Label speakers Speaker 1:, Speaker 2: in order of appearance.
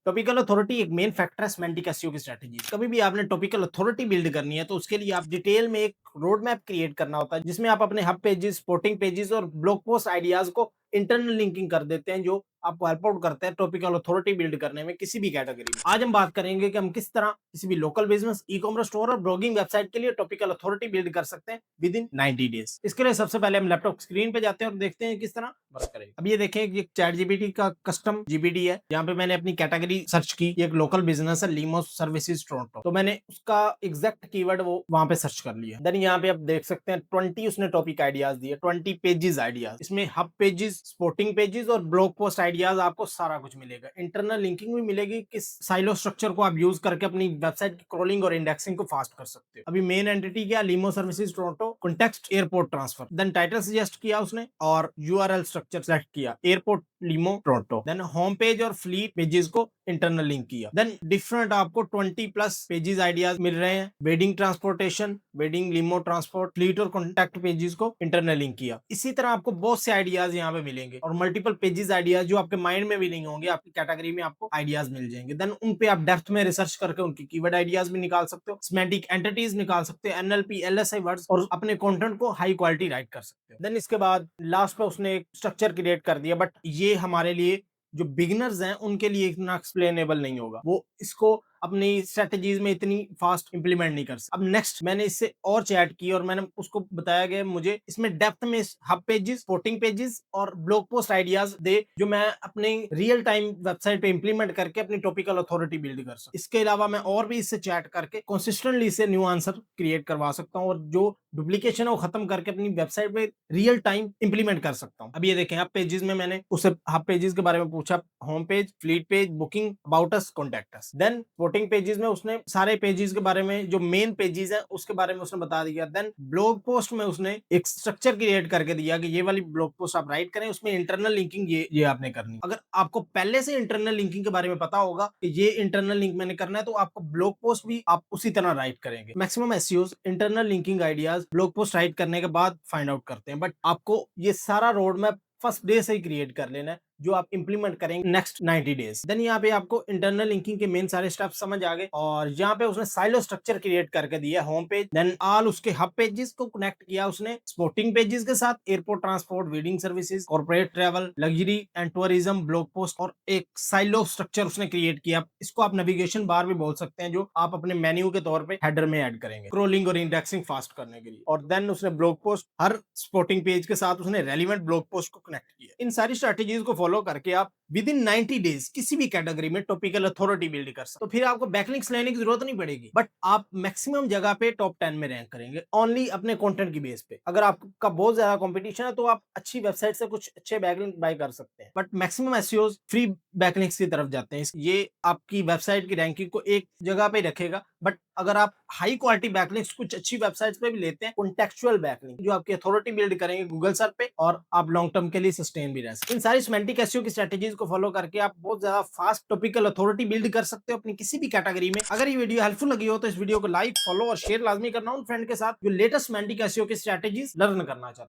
Speaker 1: Topical authority एक main factor है semantic SEO की स्ट्रेटजी। कभी भी आपने टॉपिकल अथॉरिटी बिल्ड करनी है तो उसके लिए आप डिटेल में एक रोड मैप क्रिएट करना होता है, जिसमें आप अपने हब पेजेस, स्पोर्टिंग पेजेस और ब्लॉग पोस्ट आइडियाज को इंटरनल लिंकिंग कर देते हैं, जो आपको हेल्प आउट करते हैं टॉपिकल अथॉरिटी बिल्ड करने में किसी भी कैटेगरी में। आज हम बात करेंगे कि हम किस तरह किसी भी local business, e commerce store और ब्लॉगिंग वेबसाइट के लिए टॉपिकल अथॉरिटी बिल्ड कर सकते हैं विद इन 90 डेज। इसके लिए सबसे पहले हम लैपटॉप स्क्रीन पे जाते हैं और देखते हैं किस तरह वर्क करेगा। अब ये देखें कि चैट जीपीटी का कस्टम जीपीटी है, जहाँ पे मैंने अपनी कैटेगरी सर्च की। एक लोकल बिजनेस है, लीमोस सर्विसेज टोरंटो, तो मैंने उसका एग्जैक्ट कीवर्ड वो वहां पे सर्च कर लिया। देन यहाँ पे आप देख सकते हैं 20 उसने टॉपिक आइडियाज दिए, 20 पेजेस आइडियाज। इसमें हब पेजेस, स्पोर्टिंग पेजेस और ब्लॉग पोस्ट आइडियाज, आपको सारा कुछ मिलेगा। इंटरनल लिंकिंग भी मिलेगी, किस साइलो स्ट्रक्चर को आप यूज करके अपनी वेबसाइट की क्रॉलिंग और इंडेक्सिंग को फास्ट कर सकते हो। अभी मेन एंटिटी क्या, limo services Toronto, context airport transfer. Then title suggest किया उसने और यूआरएल स्ट्रक्चर सेलेक्ट किया, airport limo Toronto. Then home page और फ्लीट पेजेस को इंटरनल लिंक किया। देन डिफरेंट आपको 20 प्लस पेजेस आइडियाज मिल रहे हैं। Wedding transportation, wedding limo transport, fleet और कॉन्टैक्ट पेजेस को इंटरनल लिंक किया। इसी तरह आपको बहुत से आइडियाज यहाँ पे मिलेंगे और मल्टीपल पेजेस आइडियाज जो आपके माइंड में भी नहीं होंगे, आपकी कैटेगरी में आपको आइडियाज मिल जाएंगे। देन उन पे आप डेप्थ में रिसर्च करके उनकी कीवर्ड आइडियाज भी निकाल सकते हो, सेमेंटिक एंटिटीज निकाल सकते हो, एनएलपी एलएसआई वर्ड्स, और अपने कंटेंट को हाई क्वालिटी राइट कर सकते हो। देन इसके बाद लास्ट पे उसने एक स्ट्रक्चर क्रिएट कर दिया, बट ये हमारे लिए जो बिगिनर्स हैं उनके लिए इतना एक्सप्लेनेबल नहीं होगा, वो इसको अपनी स्ट्रेटजीज में इतनी फास्ट इंप्लीमेंट नहीं कर सकते। अब नेक्स्ट मैंने इससे और चैट की और मैंने उसको बताया गया मुझे इसमें डेप्थ में हब पेजेस, स्पोर्टिंग पेजेस और ब्लॉग पोस्ट आइडियाज दे, जो मैं अपने रियल टाइम वेबसाइट पे इंप्लीमेंट करके अपनी टॉपिकल अथॉरिटी बिल्ड कर सकता हूं। इसके अलावा मैं और भी इससे चैट करके कंसिस्टेंटली इससे न्यू आंसर क्रिएट करवा सकता हूँ और जो डुप्लीकेशन है वो खत्म करके अपनी वेबसाइट पे रियल टाइम इंप्लीमेंट कर सकता हूँ। अब ये देखें, हब पेजेस में मैंने उससे हब पेजेस के बारे में पूछा, home page, fleet page, booking, about us, contact us. Then supporting pages में उसने सारे पेजेस के बारे में, जो मेन पेजेस है उसके बारे में उसने बता दिया। देन ब्लॉग पोस्ट में उसने एक स्ट्रक्चर क्रिएट करके दिया कि ये वाली ब्लॉग पोस्ट आप राइट करें, उसमें इंटरनल लिंकिंग ये आपने करनी। अगर आपको पहले से इंटरनल लिंकिंग के बारे में पता होगा कि ये इंटरनल लिंक मैंने करना है, तो आपको ब्लॉग पोस्ट भी आप उसी तरह राइट करेंगे। Maximum SEOs internal linking ideas blog post write करने के बाद फाइंड आउट करते हैं, बट आपको ये सारा रोड मैप फर्स्ट डे से ही क्रिएट कर लेना है, जो आप इंप्लीमेंट करेंगे नेक्स्ट 90 डेज। देन यहाँ पे आपको इंटरनल लिंकिंग के मेन सारे स्टेप्स समझ आ गए और यहाँ पे उसने साइलो स्ट्रक्चर क्रिएट करके दिया, होम पेज, देन ऑल उसके हब पेजेस को कनेक्ट किया उसने स्पोर्टिंग पेजेस के साथ, airport transport, wedding services, corporate travel, luxury and tourism, blog post, और एक साइलो स्ट्रक्चर उसने क्रिएट किया। इसको आप नेविगेशन बार भी बोल सकते हैं, जो आप अपने मेन्यू के तौर पे हेडर में ऐड करेंगे स्क्रॉलिंग और इंडेक्सिंग फास्ट करने के लिए। और देन उसने ब्लॉग पोस्ट, हर स्पोर्टिंग पेज के साथ उसने रेलिवेंट ब्लॉग पोस्ट को कनेक्ट किया। इन सारी स्ट्रेटेजीज को फॉलो करके आप विद इन 90 डेज किसी भी कैटेगरी में टॉपिकल अथॉरिटी बिल्ड कर सकते, तो फिर आपको बैकलिंक्स लेने की जरूरत नहीं पड़ेगी, बट आप मैक्सिमम जगह पे टॉप 10 में रैंक करेंगे ओनली अपने कंटेंट की बेस पे। अगर आपका बहुत ज्यादा कंपटीशन है तो आप अच्छी वेबसाइट से कुछ अच्छे बैकलिंक बाय कर सकते हैं, बट मैक्सिमम एसईओज फ्री बैकलिंक्स की तरफ जाते हैं। ये आपकी वेबसाइट की रैंकिंग को एक जगह पे रखेगा, बट अगर आप हाई क्वालिटी बैकलिंक्स कुछ अच्छी वेबसाइट्स पे भी लेते हैं, कॉन्टेक्चुअल बैकलिंक जो आपकी अथॉरिटी बिल्ड करेंगे गूगल सर्च पे, और आप लॉन्ग टर्म के लिए सस्टेन भी रह सकते हैं। इन सारी सेमेंटिक एसईओ की स्ट्रेटजीज को फॉलो करके आप बहुत ज्यादा फास्ट टॉपिकल अथॉरिटी बिल्ड कर सकते हो अपनी किसी भी कैटेगरी में। अगर ये वीडियो हेल्पफुल लगी हो तो इस वीडियो को लाइक, फॉलो और शेयर लाजमी करना उन फ्रेंड के साथ जो लेटेस्ट सेमेंटिक एसईओ की स्ट्रेटजीज लर्न करना चाहते हैं।